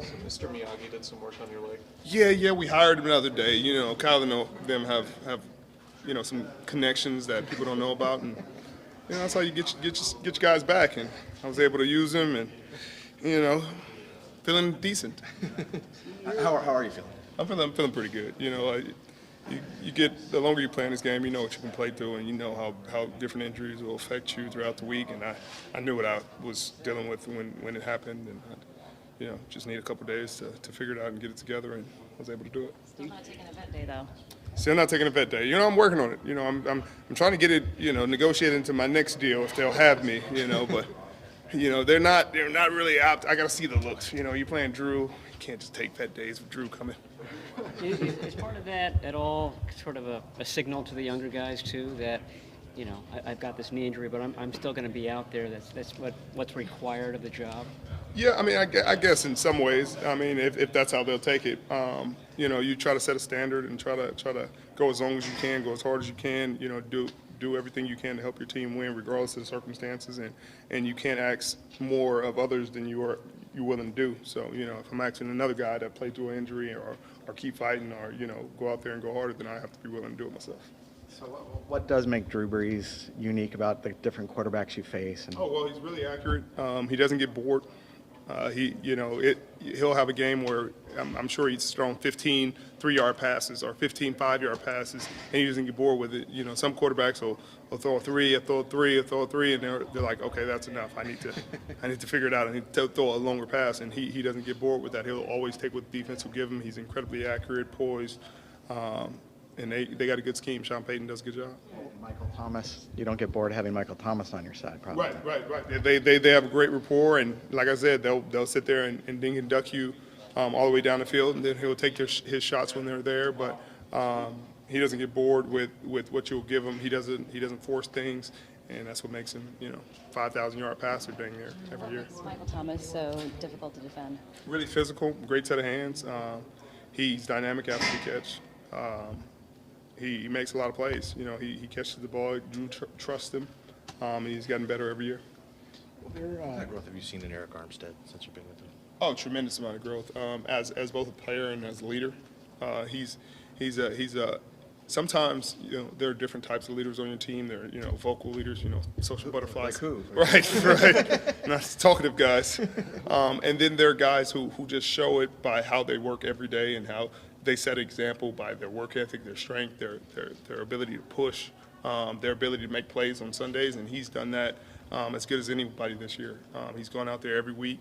So Mr. Miyagi did some work on your leg. Yeah, we hired him the other day. Kyle and them have some connections that people don't know about, and that's how you get your guys back. And I was able to use them, and you know, feeling decent. How are you feeling? I'm feeling pretty good. You get the longer you play in this game, you know what you can play through, and you know how different injuries will affect you throughout the week. And I knew what I was dealing with when it happened, and just need a couple days to figure it out and get it together, and I was able to do it. Still not taking a vet day though. Still not taking a vet day. I'm working on it. I'm trying to get it, negotiated into my next deal if they'll have me, but they're not really out. I got to see the looks. You're playing Drew. You can't just take vet days with Drew coming. Is part of that at all sort of a signal to the younger guys too that, I've got this knee injury, but I'm still going to be out there. That's what's required of the job. Yeah, I guess in some ways. If that's how they'll take it, you try to set a standard and try to go as long as you can, go as hard as you can. Do everything you can to help your team win, regardless of the circumstances. And you can't ask more of others than you're willing to do. So if I'm asking another guy to play through an injury or keep fighting or go out there and go harder, then I have to be willing to do it myself. So what does make Drew Brees unique about the different quarterbacks you face? He's really accurate. He doesn't get bored. He'll have a game where I'm sure he's thrown 15 3-yard passes or 15 5-yard passes, and he doesn't get bored with it. Some quarterbacks will throw a three, and they're like, okay, that's enough. I need to figure it out. I need to throw a longer pass, and he doesn't get bored with that. He'll always take what the defense will give him. He's incredibly accurate, poised, and they got a good scheme. Sean Payton does a good job. Michael Thomas, you don't get bored having Michael Thomas on your side, probably. Right. They have a great rapport, and like I said, they'll sit there and ding and duck you all the way down the field, and then he'll take his shots when they're there. But he doesn't get bored with what you'll give him. He doesn't force things, and that's what makes him 5,000-yard passer dang near every year. What makes Michael Thomas so difficult to defend? Really physical, great set of hands. He's dynamic after the catch. He makes a lot of plays. He catches the ball. Drew trusts him, and he's gotten better every year. What kind of growth have you seen in Arik Armstead since you've been with him? Oh, tremendous amount of growth. As both a player and as a leader, he's sometimes there are different types of leaders on your team. There are vocal leaders, social butterflies. Like who? Right. Not talkative guys. And then there are guys who just show it by how they work every day and how they set an example by their work ethic, their strength, their ability to push, their ability to make plays on Sundays, and he's done that as good as anybody this year. He's gone out there every week,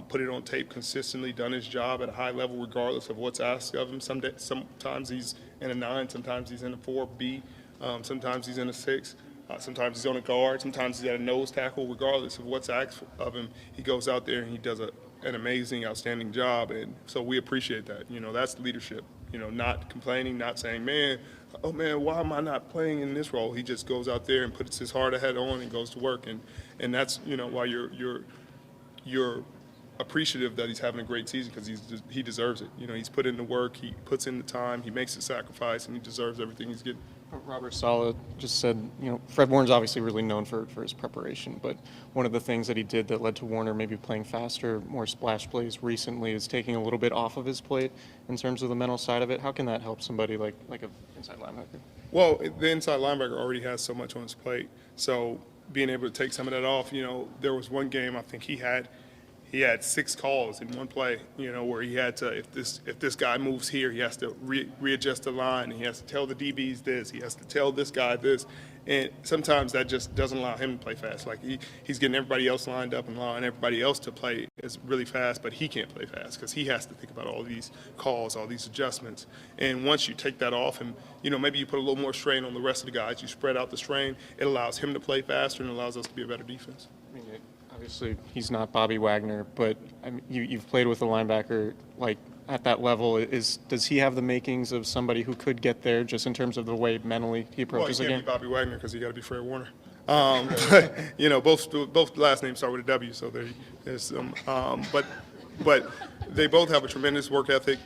put it on tape consistently, done his job at a high level regardless of what's asked of him. Sometimes he's in a 9, sometimes he's in a 4B, sometimes he's in a 6. Sometimes he's on a guard, sometimes he's at a nose tackle. Regardless of what's asked of him, he goes out there and he does an amazing, outstanding job, and so we appreciate that. That's leadership. Not complaining, not saying, why am I not playing in this role? He just goes out there and puts his heart ahead on and goes to work, and that's why you're appreciative that he's having a great season, because he deserves it. He's put in the work, he puts in the time, he makes the sacrifice, and he deserves everything he's getting. Robert Saleh just said, Fred Warner's obviously really known for his preparation, but one of the things that he did that led to Warner maybe playing faster, more splash plays recently is taking a little bit off of his plate in terms of the mental side of it. How can that help somebody like an inside linebacker? Well, the inside linebacker already has so much on his plate, so being able to take some of that off, there was one game I think he had 6 calls in one play, where he had to, if this guy moves here, he has to readjust the line, and he has to tell the DBs this, he has to tell this guy this, and sometimes that just doesn't allow him to play fast. Like he's getting everybody else lined up and allowing everybody else to play is really fast, but he can't play fast because he has to think about all these calls, all these adjustments. And once you take that off, and maybe you put a little more strain on the rest of the guys, you spread out the strain, it allows him to play faster and allows us to be a better defense. Obviously, he's not Bobby Wagner, but you've played with a linebacker like at that level. Does he have the makings of somebody who could get there, just in terms of the way mentally he approaches the game? Well, he can't be Bobby Wagner because he got to be Fred Warner. But both last names start with a W, so there's some. But They both have a tremendous work ethic.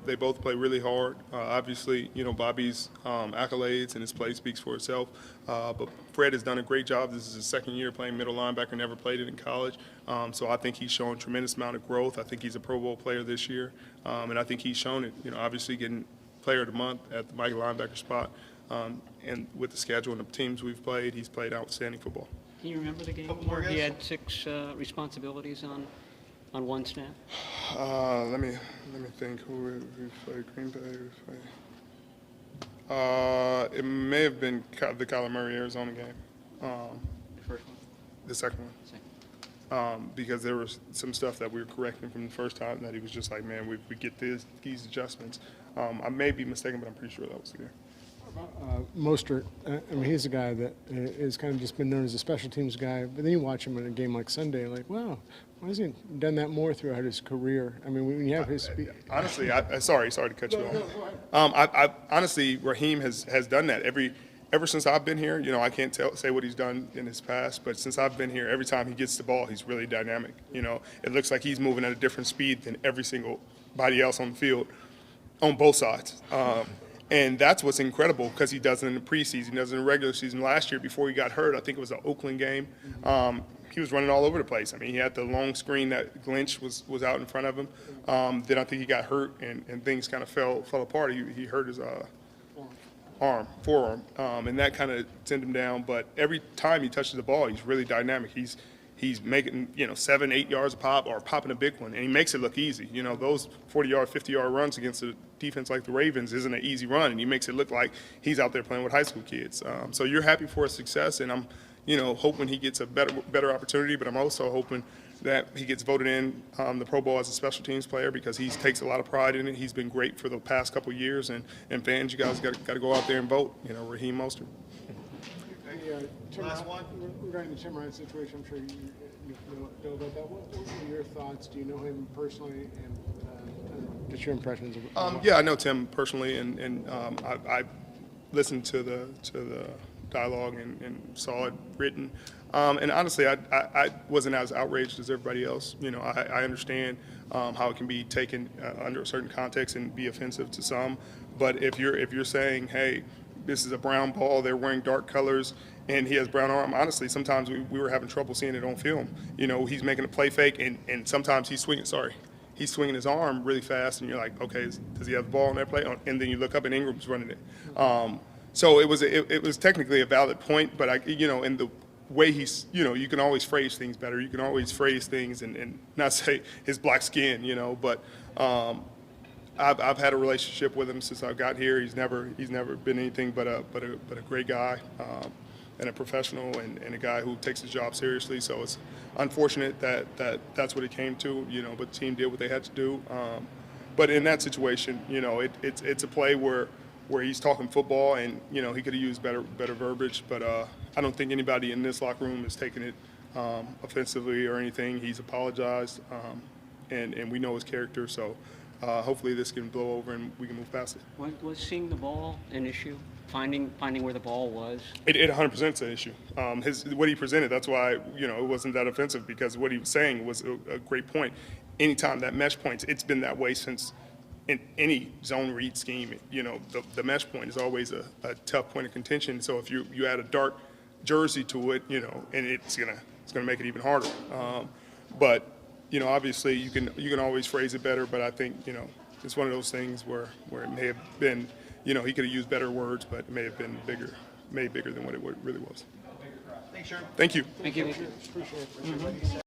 They both play really hard. Obviously, Bobby's accolades and his play speaks for itself. But Fred has done a great job. This is his second year playing middle linebacker, never played it in college. So I think he's shown a tremendous amount of growth. I think he's a Pro Bowl player this year. And I think he's shown it, obviously getting Player of the Month at the Mike linebacker spot. And with the schedule and the teams we've played, he's played outstanding football. Can you remember the game where he had 6 responsibilities on one snap? Let me think. Who we played? Green Bay. It may have been the Kyler Murray Arizona game. The first one? The second one. Because there was some stuff that we were correcting from the first time that he was just like, man, we get these adjustments. I may be mistaken, but I'm pretty sure that was the game. Mostert, he's a guy that is kind of just been known as a special teams guy, but then you watch him in a game like Sunday, like, wow, why hasn't he done that more throughout his career? When you have his speed. Honestly, sorry to cut you off. Honestly, Raheem has done that ever since I've been here. I can't say what he's done in his past, but since I've been here, every time he gets the ball, he's really dynamic. It looks like he's moving at a different speed than every single body else on the field, on both sides. And that's what's incredible because he does it in the preseason, he does it in the regular season. Last year, before he got hurt, I think it was an Oakland game, he was running all over the place. He had the long screen that Glinch was out in front of him. Then I think he got hurt and things kind of fell apart. He hurt his forearm, and that kind of sent him down. But every time he touches the ball, he's really dynamic. He's making 7-8 yards a pop or popping a big one, and he makes it look easy. Those 40-yard, 50-yard runs against a defense like the Ravens isn't an easy run, and he makes it look like he's out there playing with high school kids. So you're happy for his success, and I'm hoping he gets a better opportunity, but I'm also hoping that he gets voted in the Pro Bowl as a special teams player because he takes a lot of pride in it. He's been great for the past couple of years, and fans, you guys got to go out there and vote. Raheem Mostert. Last one. Regarding the Tim Ryan situation, I'm sure you know about that. What are your thoughts? Do you know him personally? And I don't know, just your impressions of Yeah, I know Tim personally, and I listened to the dialogue and saw it written. And honestly, I wasn't as outraged as everybody else. I understand how it can be taken under a certain context and be offensive to some. But if you're saying, hey, this is a brown ball, they're wearing dark colors, and he has brown arm. Honestly, sometimes we were having trouble seeing it on film. He's making a play fake, and sometimes he's swinging his arm really fast, and you're like, okay, does he have the ball on that play? And then you look up, and Ingram's running it. So it was technically a valid point, but in the way he's, you can always phrase things better. You can always phrase things and not say his black skin, but I've had a relationship with him since I got here. He's never been anything but a great guy. And a professional and a guy who takes his job seriously. So it's unfortunate that's what it came to, but the team did what they had to do. But in that situation, it's a play where he's talking football and, he could have used better verbiage. But I don't think anybody in this locker room is taking it offensively or anything. He's apologized, and we know his character. So hopefully this can blow over and we can move past it. Was seeing the ball an issue? Finding where the ball was? It 100% is an issue. What he presented, that's why, it wasn't that offensive because what he was saying was a great point. Anytime that mesh points, it's been that way since in any zone read scheme. The mesh point is always a tough point of contention. So if you add a dark jersey to it, and it's gonna make it even harder. But obviously you can always phrase it better. But I think it's one of those things where it may have been. He could have used better words, but it may have been bigger than what it really was. Thanks, Sherman. Thank you. Thank you. appreciate it.